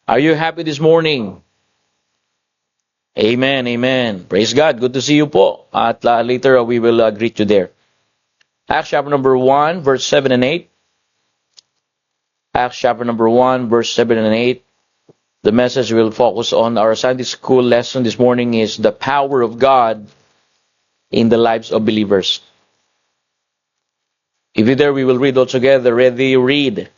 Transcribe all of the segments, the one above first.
Are you happy this morning? Amen, amen. Praise God. Good to see you po. At later we will greet you there. Acts chapter number 1, verse 7 and 8. Acts chapter number 1, verse 7 and 8. The message will focus on our Sunday school lesson this morning is the power of God in the lives of believers. If you're there, we will read all together. Ready, read.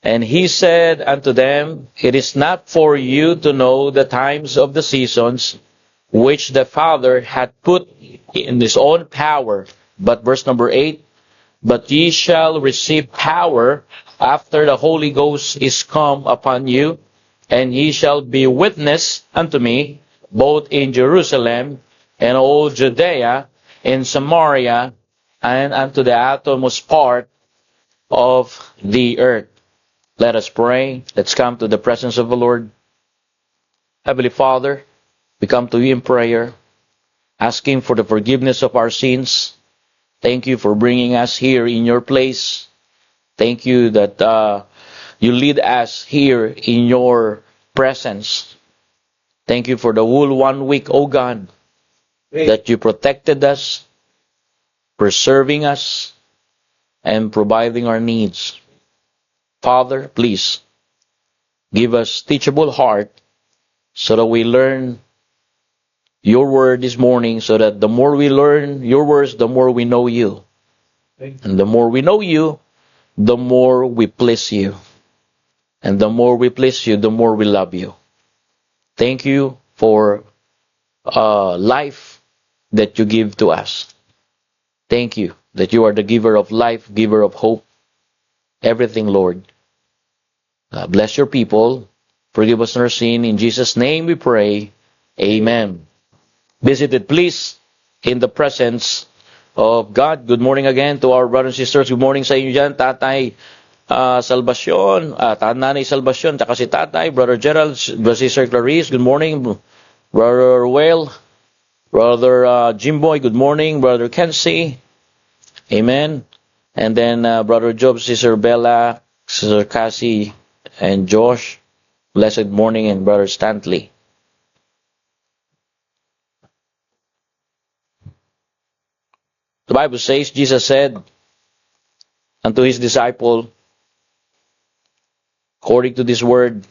And he said unto them, It is not for you to know the times of the seasons which the Father hath put in his own power. But verse number 8, But ye shall receive power after the Holy Ghost is come upon you, and ye shall be witness unto me, both in Jerusalem and all Judea, in Samaria, and unto the uttermost part of the earth. Let us pray. Let's come to the presence of the Lord. Heavenly Father, we come to you in prayer, asking for the forgiveness of our sins. Thank you for bringing us here in your place. Thank you that you lead us here in your presence. Thank you for the whole 1 week, O God, that you protected us, preserving us, and providing our needs. Father, please give us teachable heart so that we learn your word this morning, so that the more we learn your words, the more we know you. And the more we know you, the more we please you. And the more we please you, the more we love you. Thank you for life that you give to us. Thank you that you are the giver of life, giver of hope. Everything, Lord. Bless your people. Forgive us our sin. In Jesus' name we pray. Amen. Be seated, please, in the presence of God. Good morning again to our brothers and sisters. Good morning sa inyo dyan, Tatay Salvacion, Nanay Salvacion, taka si Tatay, Brother Gerald, Sister Clarice, good morning. Brother Well, Brother Jimboy, good morning. Brother Kenzie, amen. And then Brother Job, Sister Bella, Sister Cassie, and Josh, blessed morning, and Brother Stanley. The Bible says, Jesus said unto his disciple, according to this word,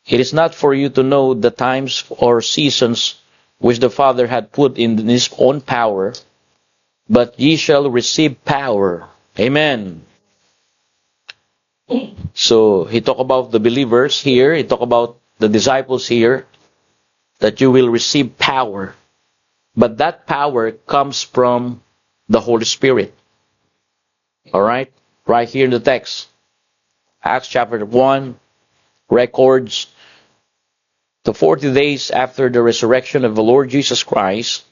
It is not for you to know the times or seasons which the Father had put in his own power, but ye shall receive power. Amen. So, he talked about the believers here, he talked about the disciples here, that you will receive power. But that power comes from the Holy Spirit. Alright? Right here in the text. Acts chapter 1 records the 40 days after the resurrection of the Lord Jesus Christ.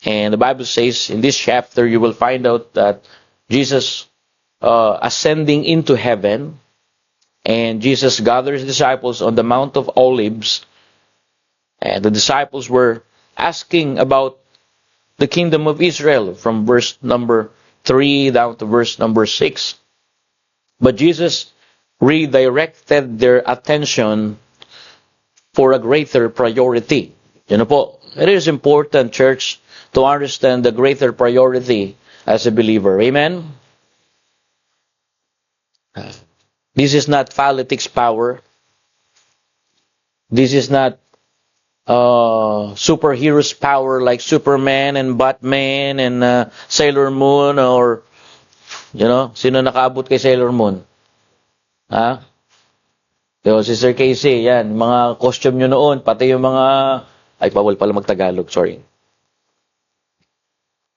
And the Bible says in this chapter you will find out that Jesus ascending into heaven, and Jesus gathered his disciples on the Mount of Olives, and the disciples were asking about the kingdom of Israel from verse number 3 down to verse number 6. But Jesus redirected their attention for a greater priority. You know po, it is important, church, to understand the greater priority as a believer. Amen? This is not politics power. This is not superheroes power like Superman and Batman and Sailor Moon, or sino nakaabot kay Sailor Moon? Ha? Yo, Sister Casey, yan, mga costume nyo noon, pati yung mga bawal pala magtagalog, sorry.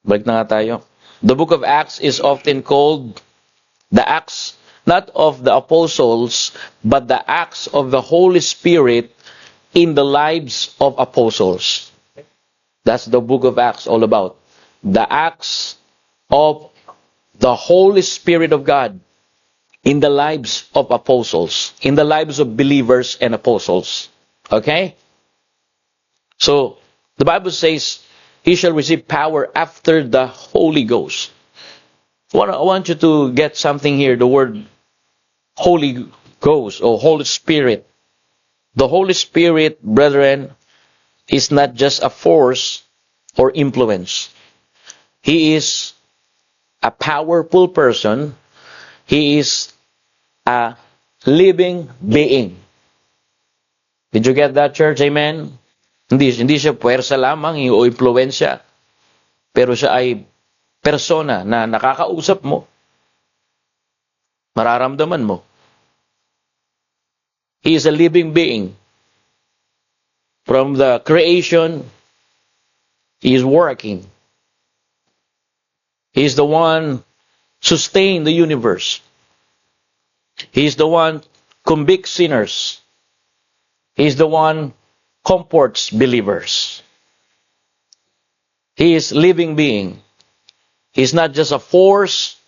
Balik na nga tayo. The book of Acts is often called the Acts not of the apostles, but the acts of the Holy Spirit in the lives of apostles. That's the book of Acts all about. The acts of the Holy Spirit of God in the lives of apostles, in the lives of believers and apostles. Okay? So, the Bible says, he shall receive power after the Holy Ghost. I want you to get something here, the word Holy Ghost or Holy Spirit. The Holy Spirit, brethren, is not just a force or influence. He is a powerful person. He is a living being. Did you get that, church? Amen? Hindi siya puwersa lamang o impluensya. Pero siya ay persona na nakakausap mo. Mararamdaman mo. He is a living being. From the creation, He is working. He is the one sustain the universe. He is the one convicts sinners. He is the one comforts believers. He is living being. He is not just a force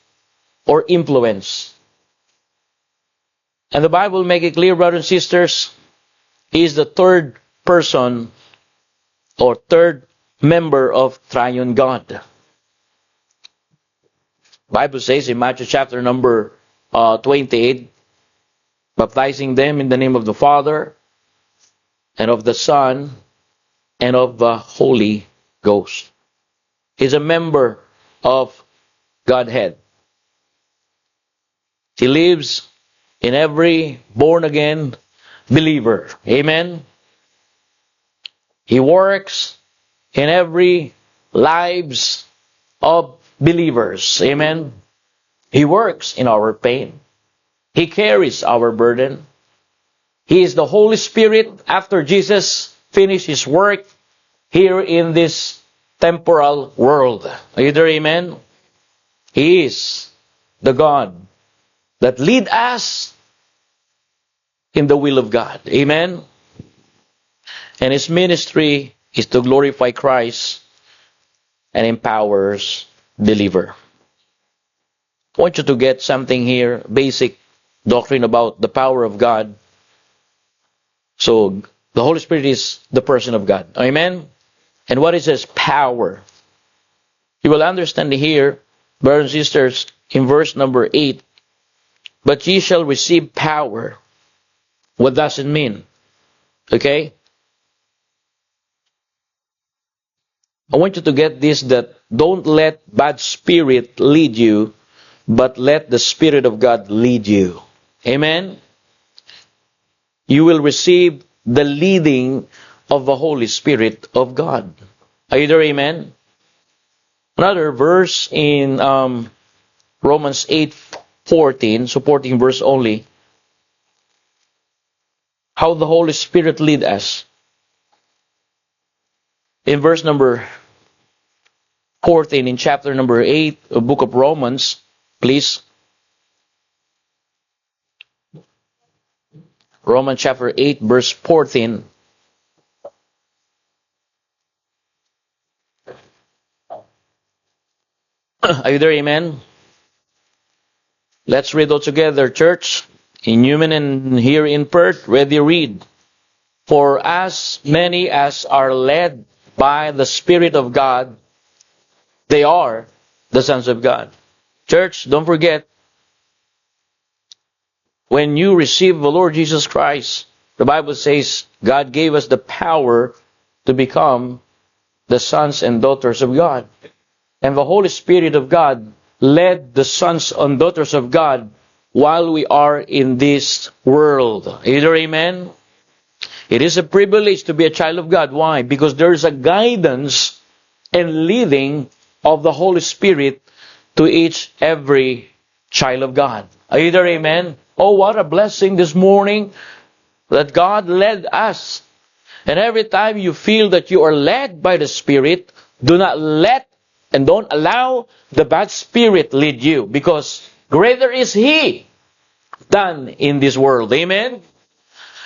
or influence. And the Bible make it clear, brothers and sisters, He is the third person or third member of Triune God. Bible says in Matthew chapter number 28, baptizing them in the name of the Father, and of the Son, and of the Holy Ghost. He's a member of Godhead. He lives in every born-again believer. Amen? He works in every lives of believers. Amen? He works in our pain. He carries our burden. He is the Holy Spirit after Jesus finished His work here in this temporal world. Are you there? Amen? He is the God that lead us in the will of God. Amen? And His ministry is to glorify Christ and empowers believer. I want you to get something here, basic doctrine about the power of God. So, the Holy Spirit is the person of God. Amen? And what is His power? You will understand here, brothers and sisters, in verse number 8, but ye shall receive power. What does it mean? Okay? I want you to get this, that don't let bad spirit lead you, but let the Spirit of God lead you. Amen? You will receive the leading of the Holy Spirit of God. Are you there? Amen? Another verse in Romans 8:14, supporting verse only, how the Holy Spirit lead us. In verse number 14, in chapter number 8 of book of Romans, please. Romans chapter 8, verse 14. Are you there? Amen? Let's read all together, church. In Newman and here in Perth, ready read. For as many as are led by the Spirit of God, they are the sons of God. Church, don't forget, when you receive the Lord Jesus Christ, the Bible says God gave us the power to become the sons and daughters of God. And the Holy Spirit of God led the sons and daughters of God while we are in this world. Either amen? It is a privilege to be a child of God. Why? Because there is a guidance and leading of the Holy Spirit to every child of God. Either amen? Oh, what a blessing this morning that God led us. And every time you feel that you are led by the Spirit, do not let and don't allow the bad spirit lead you, because greater is He than in this world. Amen?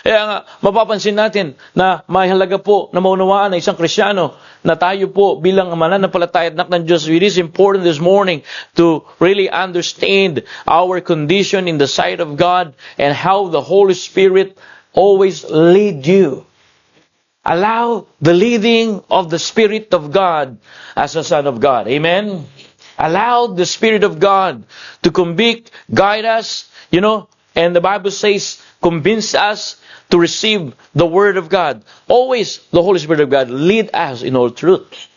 Kaya nga, mapapansin natin na mahalaga po na maunawaan ng isang Kristiyano na tayo po bilang mananampalataya at anak ng Diyos, it is important this morning to really understand our condition in the sight of God and how the Holy Spirit always lead you. Allow the leading of the Spirit of God as a son of God. Amen? Allow the Spirit of God to convict, guide us, and the Bible says, convince us to receive the Word of God. Always the Holy Spirit of God lead us in all truth.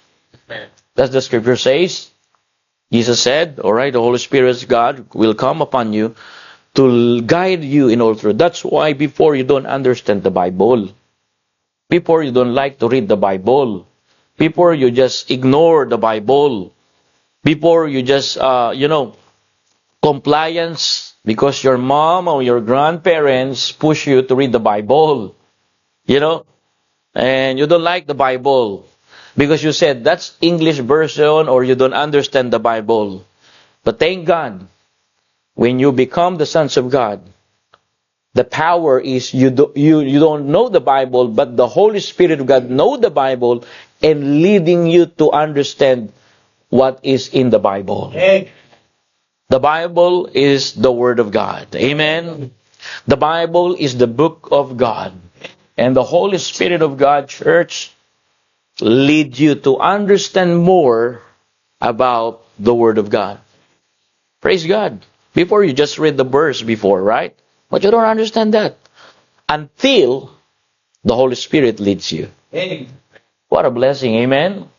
That's the Scripture says. Jesus said, alright, the Holy Spirit of God will come upon you to guide you in all truth. That's why before you don't understand the Bible, before you don't like to read the Bible, before you just ignore the Bible, before you just, compliance because your mom or your grandparents push you to read the Bible, and you don't like the Bible because you said that's English version or you don't understand the Bible. But thank God, when you become the sons of God, the power is you don't know the Bible, but the Holy Spirit of God know the Bible and leading you to understand what is in the Bible. The Bible is the Word of God. Amen. The Bible is the book of God. And the Holy Spirit of God, church, lead you to understand more about the Word of God. Praise God. Before you just read the verse before, right? But you don't understand that until the Holy Spirit leads you. What a blessing. Amen.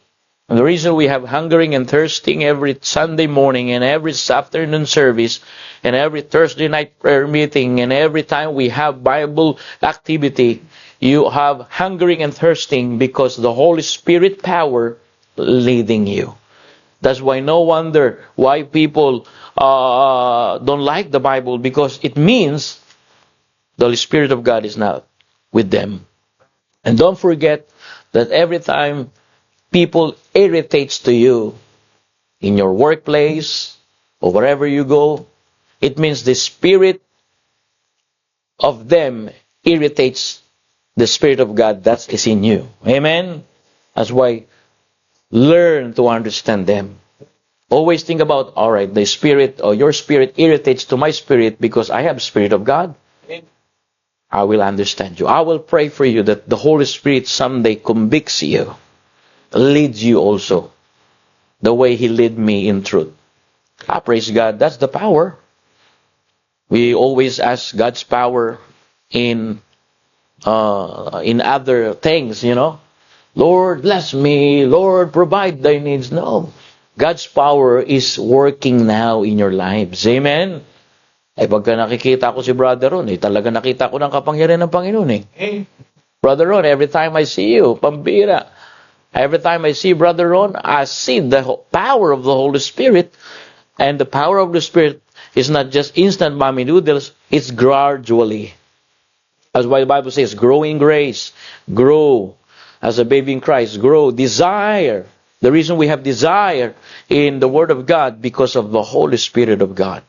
And the reason we have hungering and thirsting every Sunday morning and every afternoon service and every Thursday night prayer meeting and every time we have Bible activity, you have hungering and thirsting because the Holy Spirit power leading you. That's why no wonder why people don't like the Bible, because it means the Holy Spirit of God is not with them. And don't forget that every time people irritates to you in your workplace or wherever you go, it means the spirit of them irritates the Spirit of God that is in you. Amen? That's why learn to understand them. Always think about, alright, the Spirit or your spirit irritates to my spirit because I have Spirit of God. I will understand you. I will pray for you that the Holy Spirit someday convicts you, leads you also the way He led me in truth. Praise God. That's the power. We always ask God's power in other things, Lord, bless me. Lord, provide thy needs. No. God's power is working now in your lives. Amen? Pagka nakikita ko si Brother Ron, talaga nakita ko ng kapangyarihan ng Panginoon Brother Ron, every time I see you, pambira. Every time I see Brother Ron, I see the power of the Holy Spirit. And the power of the Spirit is not just instant mommy noodles, it's gradually. That's why the Bible says, grow in grace, grow as a baby in Christ, grow, desire. The reason we have desire in the Word of God because of the Holy Spirit of God.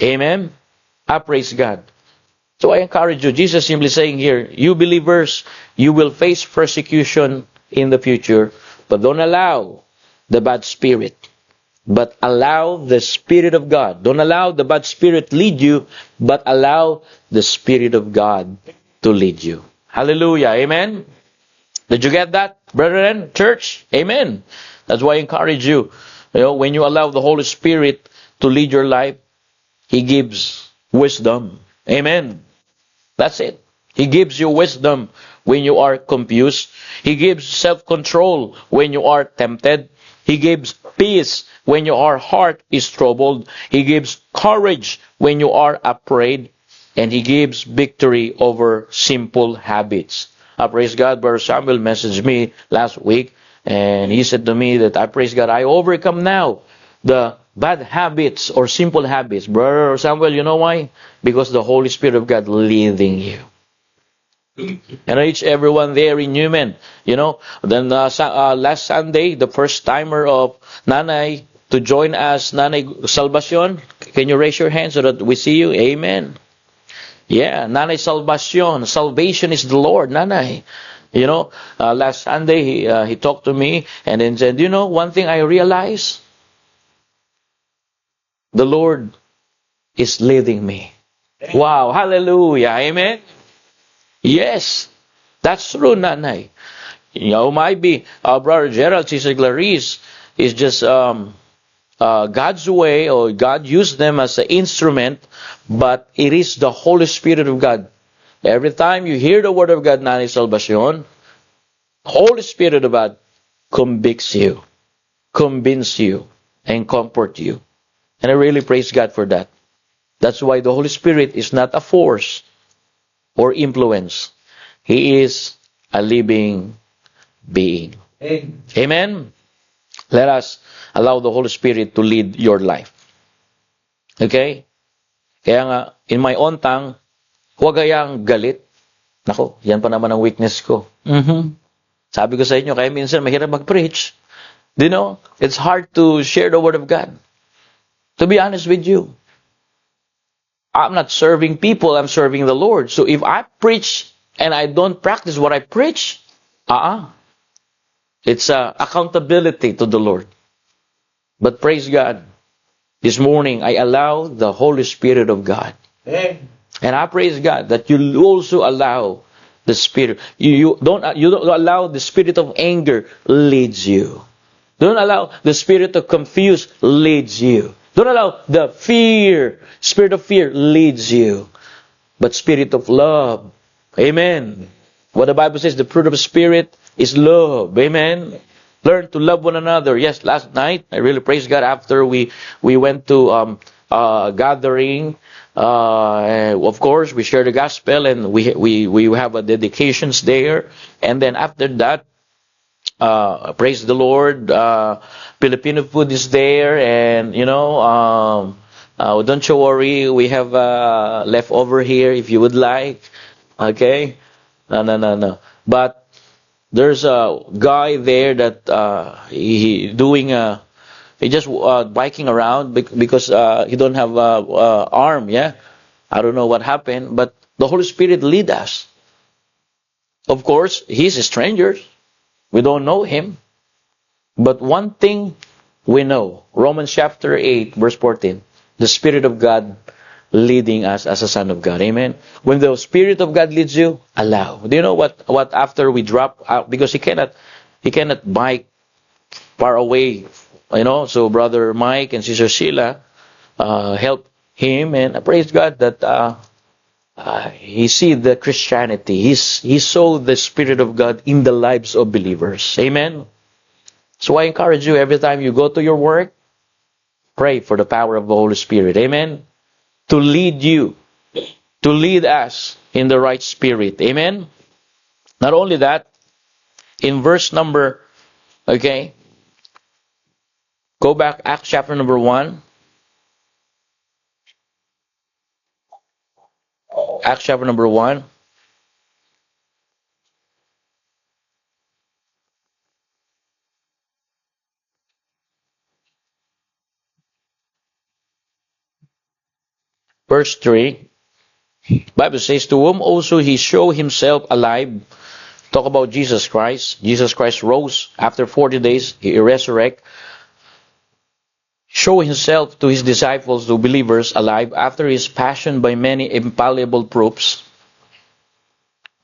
Amen? Praise God. So I encourage you, Jesus simply saying here, you believers, you will face persecution in the future, but don't allow the bad spirit, but allow the Spirit of God. Don't allow the bad spirit lead you, but allow the Spirit of God to lead you. Hallelujah. Amen? Did you get that, brethren, church? Amen. That's why I encourage you, when you allow the Holy Spirit to lead your life, He gives wisdom. Amen. That's it. He gives you wisdom when you are confused. He gives self-control when you are tempted. He gives peace when your heart is troubled. He gives courage when you are afraid. And He gives victory over simple habits. Praise God, Brother Samuel messaged me last week, and he said to me that, praise God, I overcome now the bad habits or simple habits. Brother Samuel, you know why? Because the Holy Spirit of God leading you. And I reach everyone there in Newman. Then last Sunday, the first timer of Nanay to join us, Nanay Salvacion. Can you raise your hand so that we see you? Amen. Yeah, Nanay Salvacion. Salvation is the Lord, Nanay. Last Sunday he talked to me and then said, one thing I realized, the Lord is leading me. Wow, hallelujah, amen. Yes, that's true, Nanay. Might be Brother Gerald, Sister Clarice is just God's way, or God used them as an instrument, but it is the Holy Spirit of God Every time you hear the word of God, Nani Salvacion, Holy Spirit of God convicts you, convince you, and comfort you. And I really praise God for that. That's why the Holy Spirit is not a force or influence. He is a living being. Amen? Let us allow the Holy Spirit to lead your life. Okay? Kaya nga, in my own tongue, huwag kayang galit. Nako, yan pa naman ang weakness ko. Sabi ko sa inyo, kaya minsan mahirap mag-preach. Do you know, it's hard to share the Word of God. To be honest with you, I'm not serving people, I'm serving the Lord. So if I preach and I don't practice what I preach, it's accountability to the Lord. But praise God, this morning I allow the Holy Spirit of God. And I praise God that you also allow the Spirit. You don't allow the spirit of anger leads you. Don't allow the spirit of confuse leads you. Don't allow the spirit of fear leads you. But spirit of love. Amen. What the Bible says, the fruit of the Spirit is love. Amen. Learn to love one another. Yes, last night, I really praise God after we went to gathering. Of course, we share the gospel and we have a dedications there. And then after that, praise the Lord, Filipino food is there, and don't you worry, we have leftover here if you would like. Okay? No. But there's a guy there that he just biking around because he don't have arm. Yeah, I don't know what happened, but the Holy Spirit lead us. Of course, he's a stranger. We don't know him. But one thing we know, Romans chapter 8, verse 14, the Spirit of God leading us as a son of God. Amen. When the Spirit of God leads you, allow. Do you know what after we drop out, because he cannot bike far away, so Brother Mike and Sister Sheila help him, and I praise God that he see the Christianity. He saw the Spirit of God in the lives of believers. Amen. So I encourage you, every time you go to your work, pray for the power of the Holy Spirit. Amen. To lead you, to lead us in the right spirit. Amen. Not only that, in verse number, go back, Acts chapter number 1. Acts chapter number 1. Verse 3. Bible says, to whom also he showed himself alive. Talk about Jesus Christ. Jesus Christ rose after 40 days. He resurrected. Show himself to his disciples, to believers, alive after his passion by many infallible proofs,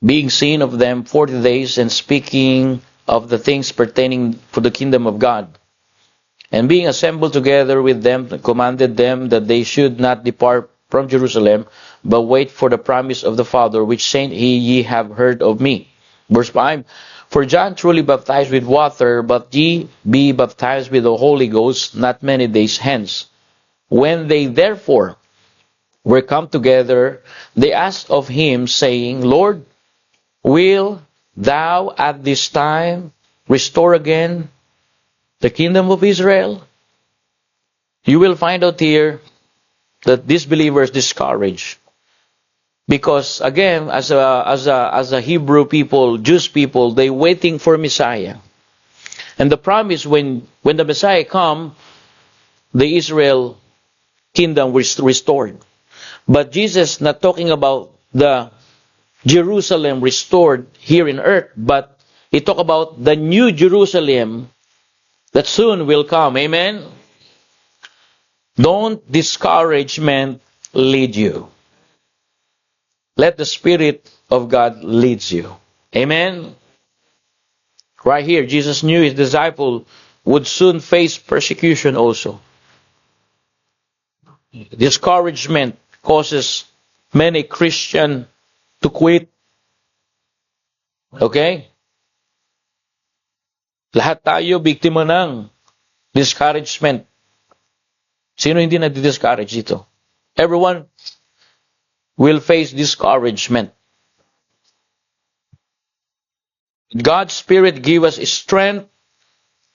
being seen of them 40 days and speaking of the things pertaining to the kingdom of God. And being assembled together with them, commanded them that they should not depart from Jerusalem, but wait for the promise of the Father, which saying ye have heard of me. Verse 5, for John truly baptized with water, but ye be baptized with the Holy Ghost not many days hence. When they therefore were come together, they asked of him, saying, Lord, will thou at this time restore again the kingdom of Israel? You will find out here that these believers discouraged. Because again, as a Hebrew people, Jewish people, they waiting for Messiah. And the promise when the Messiah come, the Israel kingdom was restored. But Jesus not talking about the Jerusalem restored here in earth, but he talk about the new Jerusalem that soon will come. Amen? Don't discouragement lead you. Let the Spirit of God lead you. Amen? Right here, Jesus knew his disciple would soon face persecution also. Discouragement causes many Christian to quit. Okay? Lahat tayo biktima ng discouragement. Sino hindi na-discourage dito? Everyone will face discouragement. God's Spirit give us strength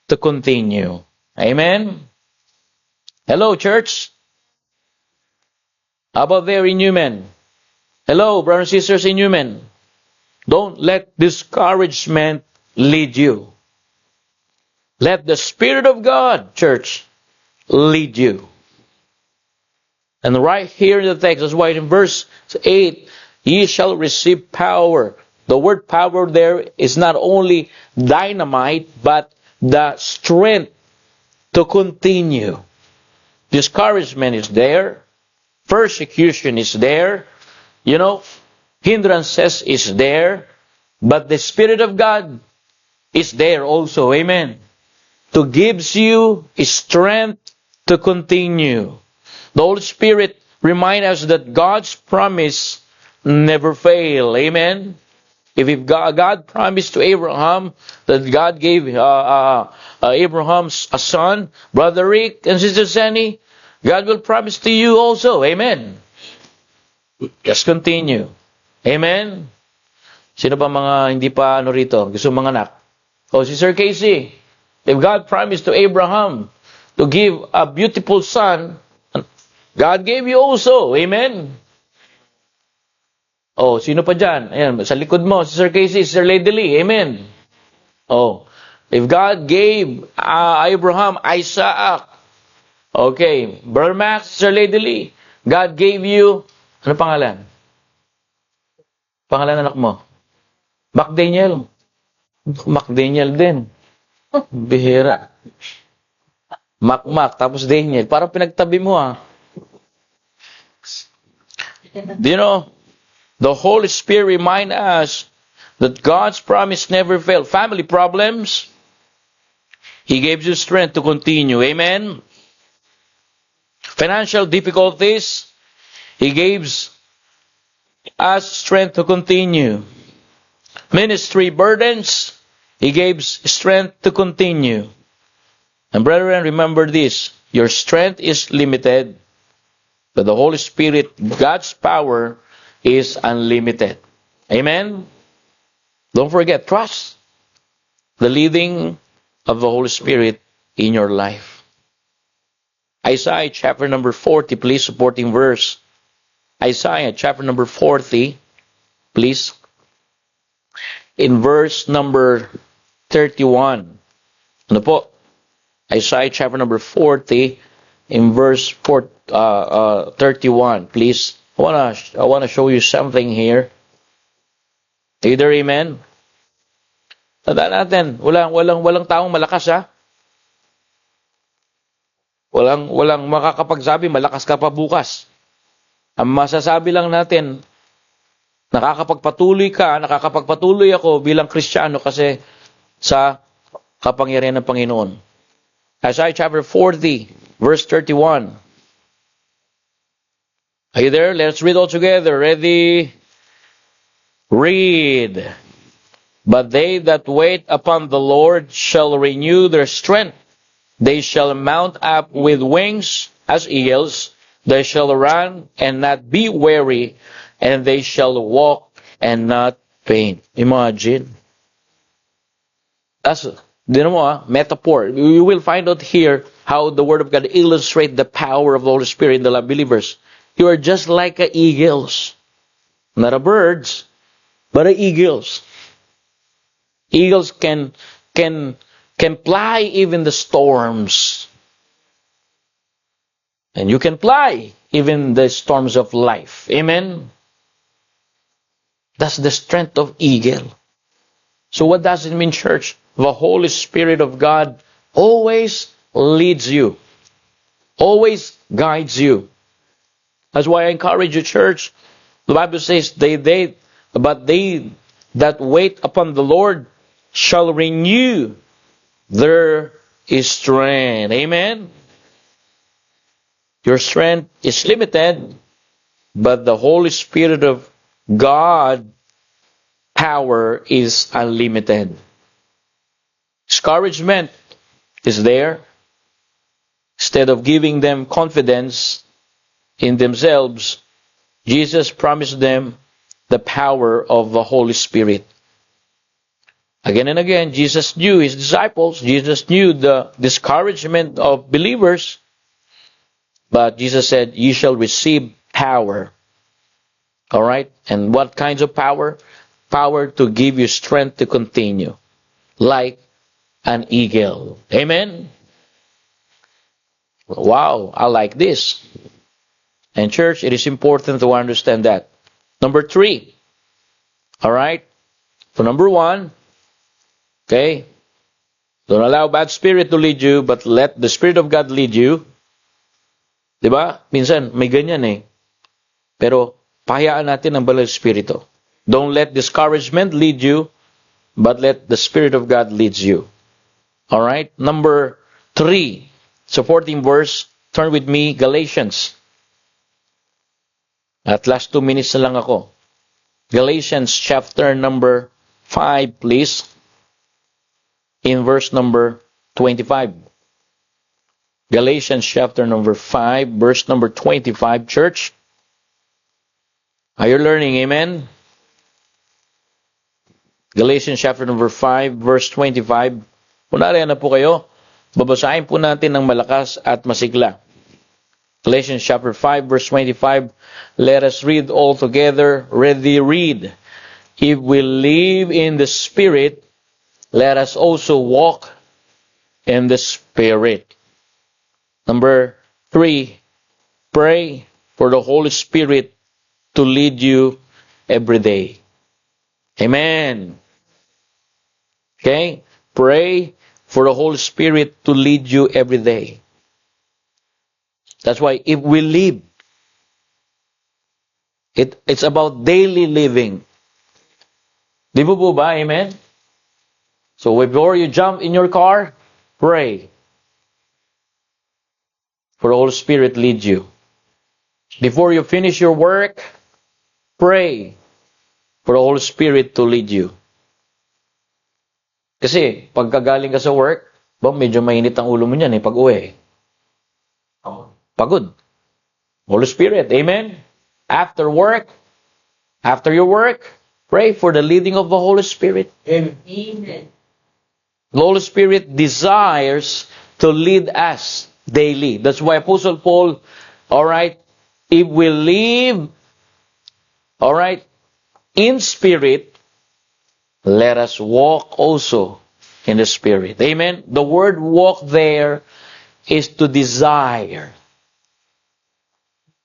to continue. Amen? Hello, church? How about there in Newman? Hello, brothers and sisters in Newman. Don't let discouragement lead you. Let the Spirit of God, church, lead you. And right here in the text, that's why in verse 8, ye shall receive power. The word power there is not only dynamite, but the strength to continue. Discouragement is there. Persecution is there. Hindrances is there. But the Spirit of God is there also. Amen. To gives you strength to continue. The Holy Spirit reminds us that God's promise never fail. Amen. If God promised to Abraham that God gave Abraham a son, Brother Rick and Sister Sandy, God will promise to you also. Amen. Just continue. Amen. Sino pa mga hindi pa rito? Gusto mga anak? Sister Casey, if God promised to Abraham to give a beautiful son, God gave you also. Amen. Sino pa dyan? Ayan, sa likod mo, Sister Casey, Sister Lady Lee. Amen. If God gave Abraham Isaac, okay, Brother Max, Sister Lady Lee, God gave you, ano pangalan? Pangalan anak mo? McDaniel. McDaniel din. Bihira. Mac, tapos Daniel. Parang pinagtabi mo Do you know, the Holy Spirit reminds us that God's promise never fails. Family problems, He gives you strength to continue. Amen? Financial difficulties, He gives us strength to continue. Ministry burdens, He gives strength to continue. And brethren, remember this, your strength is limited, but the Holy Spirit, God's power, is unlimited. Amen? Don't forget, trust the leading of the Holy Spirit in your life. Isaiah chapter number 40, please, supporting verse. Isaiah chapter number 40, please. In verse number 31. Ano po? Isaiah chapter number 40, in verse 31, please. I wanna show you something here. Either amen? Tandaan natin, walang taong malakas Walang makakapagsabi, malakas ka pa bukas. Ang masasabi lang natin, nakakapagpatuloy ako bilang Kristiyano kasi sa kapangyarihan ng Panginoon. Isaiah chapter 40, verse 31. Are you there? Let's read all together. Ready? Read. But they that wait upon the Lord shall renew their strength. They shall mount up with wings as eagles. They shall run and not be weary, and they shall walk and not faint. Imagine. That's metaphor. You will find out here how the Word of God illustrates the power of the Holy Spirit in the believers. You are just like eagles. Not a birds, but eagles. Eagles can fly even the storms. And you can fly even the storms of life. Amen? That's the strength of eagle. So what does it mean, church? The Holy Spirit of God always leads you. Always guides you. That's why I encourage you, church. The Bible says, but they that wait upon the Lord shall renew their strength. Amen? Your strength is limited, but the Holy Spirit of God power is unlimited. Discouragement is there. Instead of giving them confidence in themselves, Jesus promised them the power of the Holy Spirit. Again and again, Jesus knew his disciples. Jesus knew the discouragement of believers. But Jesus said, "You shall receive power." All right? And what kinds of power? Power to give you strength to continue. Like an eagle. Amen? Wow, I like this. And church, it is important to understand that. Number 3. All right? So number 1, okay? Don't allow bad spirit to lead you, but let the Spirit of God lead you. Diba? Minsan, may ganyan eh. Pero, pahayaan natin ang Banal na Espiritu. Don't let discouragement lead you, but let the Spirit of God lead you. Alright? Number 3, supporting verse, turn with me, Galatians. At last 2 minutes na lang ako. Galatians chapter number 5, please. In verse number 25. Galatians chapter number 5, verse number 25, church. Are you learning? Amen? Galatians chapter number 5, verse 25. Kung nariyan na po kayo, babasahin po natin ng malakas at masigla. Galatians chapter 5, verse 25. Let us read all together. Ready, read. If we live in the Spirit, let us also walk in the Spirit. Number 3, pray for the Holy Spirit to lead you every day. Amen. Okay? Pray for the Holy Spirit to lead you every day. That's why if we live, it's about daily living. Di ba po ba? Amen? So before you jump in your car, pray for the Holy Spirit lead you. Before you finish your work, pray for the Holy Spirit to lead you. Kasi, pagkagaling ka sa work, medyo mainit ang ulo mo niyan pag uwi. Pagod. Holy Spirit, amen? After work, after your work, pray for the leading of the Holy Spirit. Amen. The Holy Spirit desires to lead us daily. That's why Apostle Paul, alright, if we live, alright, in spirit, let us walk also in the Spirit. Amen? The word walk there is to desire.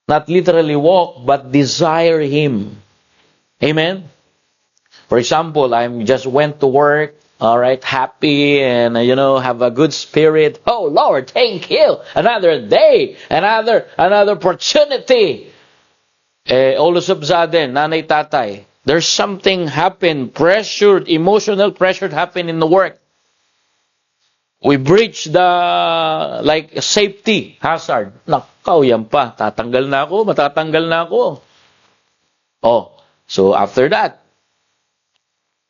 Not literally walk, but desire Him. Amen? For example, I just went to work, alright, happy and, have a good spirit. Oh, Lord, thank you. Another day, another opportunity. All of a sudden, nanay tatay, there's something happened, emotional pressure happened in the work. We breach the, safety hazard. Nakaw, yan pa. Matatanggal na ako. Oh, so after that,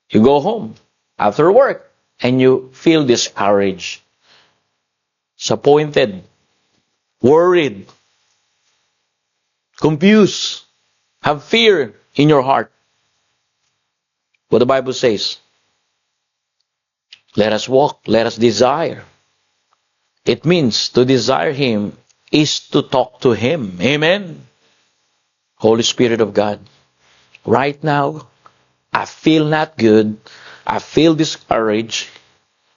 you go home after work and you feel discouraged, disappointed, worried, confused, have fear in your heart. What the Bible says, let us walk, let us desire. It means to desire Him is to talk to Him. Amen? Holy Spirit of God, right now, I feel not good. I feel discouraged.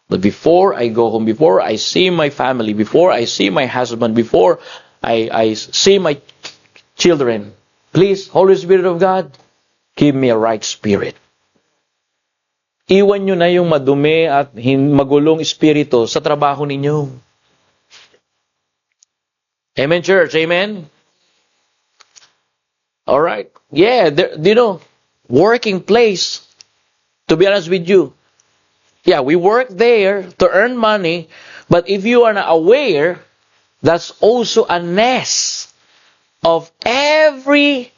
But before I go home, before I see my family, before I see my husband, before I see my children, please, Holy Spirit of God, give me a right spirit. Iwan nyo na yung madumi at magulong espiritu sa trabaho ninyo. Amen, church? Amen? Alright. Yeah, working place, to be honest with you, yeah, we work there to earn money, but if you are not aware, that's also a nest of every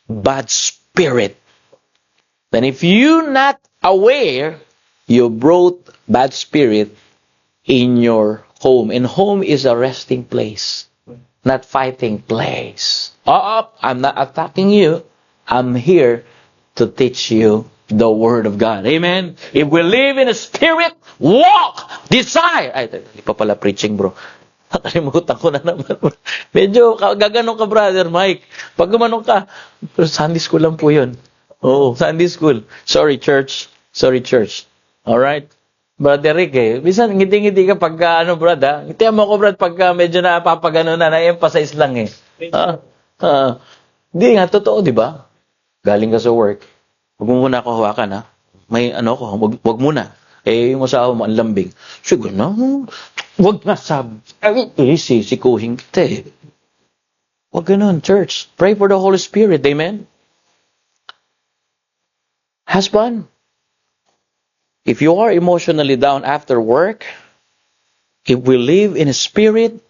bad spirit. spirit. Then if you're not aware, you brought bad spirit in your home. And home is a resting place, not fighting place. I'm not attacking you. I'm here to teach you the Word of God. Amen? If we live in a spirit, walk, desire. Ay, hindi pa pala preaching, bro. Nakalimutan ko na naman. Medyo gaganon ka, Brother Mike. Pag gumanon ka, pero Sunday school lang po yun. Oo, Sunday school. Sorry, church. Alright? Brother Rick, minsan ngiti-ngiti ka pagka, brad, ngitihan mo ko, brad, pagka medyo napapagano na-emphasize lang eh. Hindi nga, totoo, di ba? Galing ka sa work. Huwag mo muna ako hawakan, ha? May wag muna. Yung asawa mo, ang lambing. Sige na, wag nga sabi. Sikuhin kita eh. Wag ganun, church. Pray for the Holy Spirit, amen? Husband, if you are emotionally down after work, if we live in a spirit,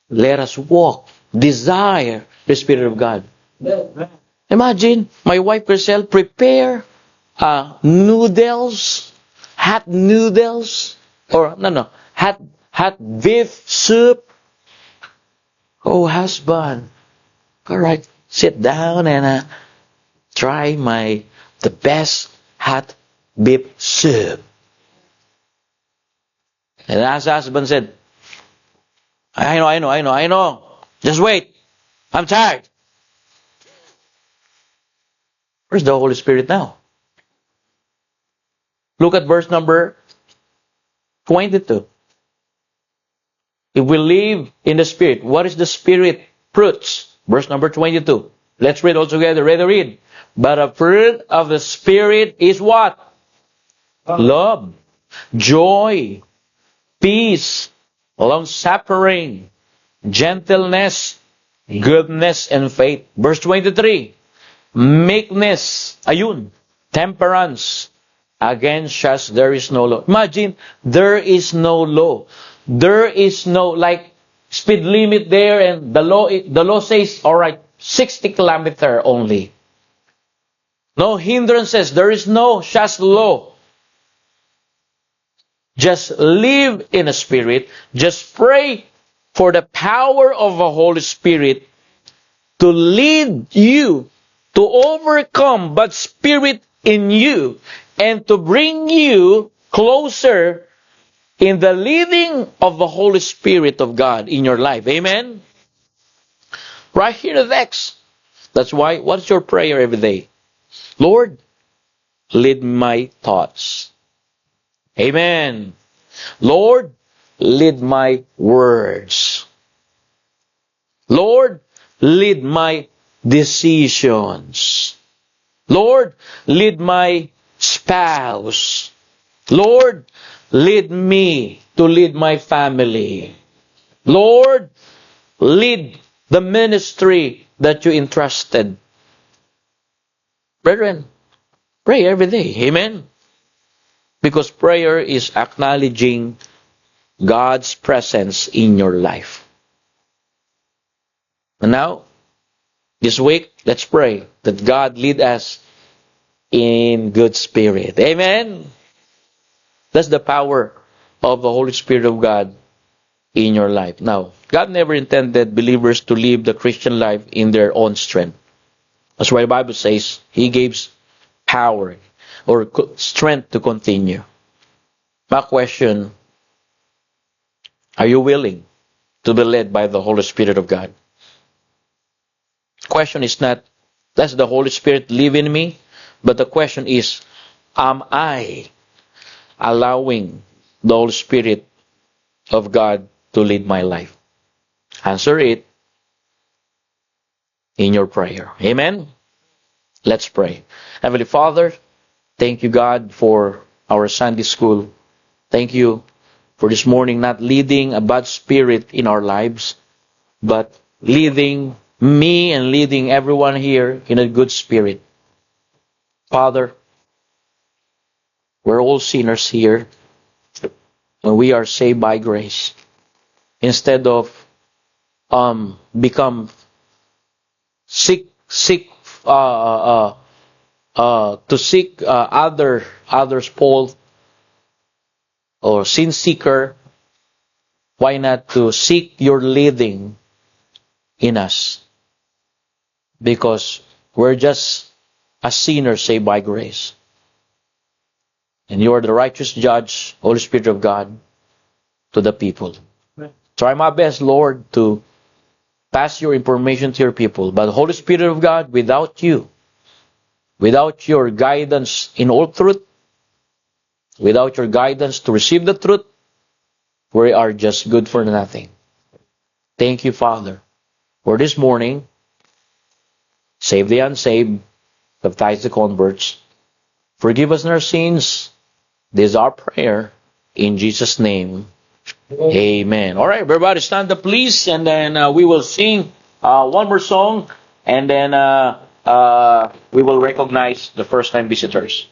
let us walk, desire the Spirit of God. Imagine, my wife herself prepare noodles, hot noodles, or hot beef soup. Oh, husband, all right, sit down and try the best hot beef soup. And as the husband said, I know. Just wait. I'm tired. Where's the Holy Spirit now? Look at verse number 22. If we live in the Spirit, what is the Spirit fruits? Verse number 22. Let's read all together. Read. But the fruit of the Spirit is what? Love, joy, peace, long-suffering, gentleness, goodness, and faith. Verse 23. Meekness, temperance. Against such there is no law. Imagine, there is no law. There is no speed limit there, and the law says, all right, 60 kilometer only. No hindrances. There is no such law. Just live in a spirit. Just pray for the power of the Holy Spirit to lead you to overcome bad spirit in you and to bring you closer in the leading of the Holy Spirit of God in your life. Amen? Right here the text. That's why, what's your prayer every day? Lord, lead my thoughts. Amen. Lord, lead my words. Lord, lead my decisions. Lord, lead my spouse. Lord, lead me to lead my family. Lord, lead the ministry that you entrusted. Brethren, pray every day. Amen? Because prayer is acknowledging God's presence in your life. And now, this week, let's pray that God lead us in good spirit. Amen? That's the power of the Holy Spirit of God in your life. Now, God never intended believers to live the Christian life in their own strength. That's why the Bible says He gives power or strength to continue. My question, are you willing to be led by the Holy Spirit of God? Question is not, does the Holy Spirit live in me? But the question is, am I allowing the Holy Spirit of God to lead my life? Answer it in your prayer. Amen? Let's pray. Heavenly Father, thank you, God, for our Sunday school. Thank you for this morning not leading a bad spirit in our lives, but leading me and leading everyone here in a good spirit. Father, we're all sinners here, and we are saved by grace. Instead of become sick to seek others' fault or sin seeker, why not to seek your leading in us? Because we're just a sinner saved by grace. And you are the righteous judge, Holy Spirit of God, to the people. Try my best, Lord, to pass your information to your people. But Holy Spirit of God, without you, without your guidance in all truth, without your guidance to receive the truth, we are just good for nothing. Thank you, Father, for this morning. Save the unsaved, baptize the converts, forgive us our sins. This is our prayer in Jesus' name. Amen. All right, everybody stand up, please, and then we will sing one more song, and then we will recognize the first-time visitors.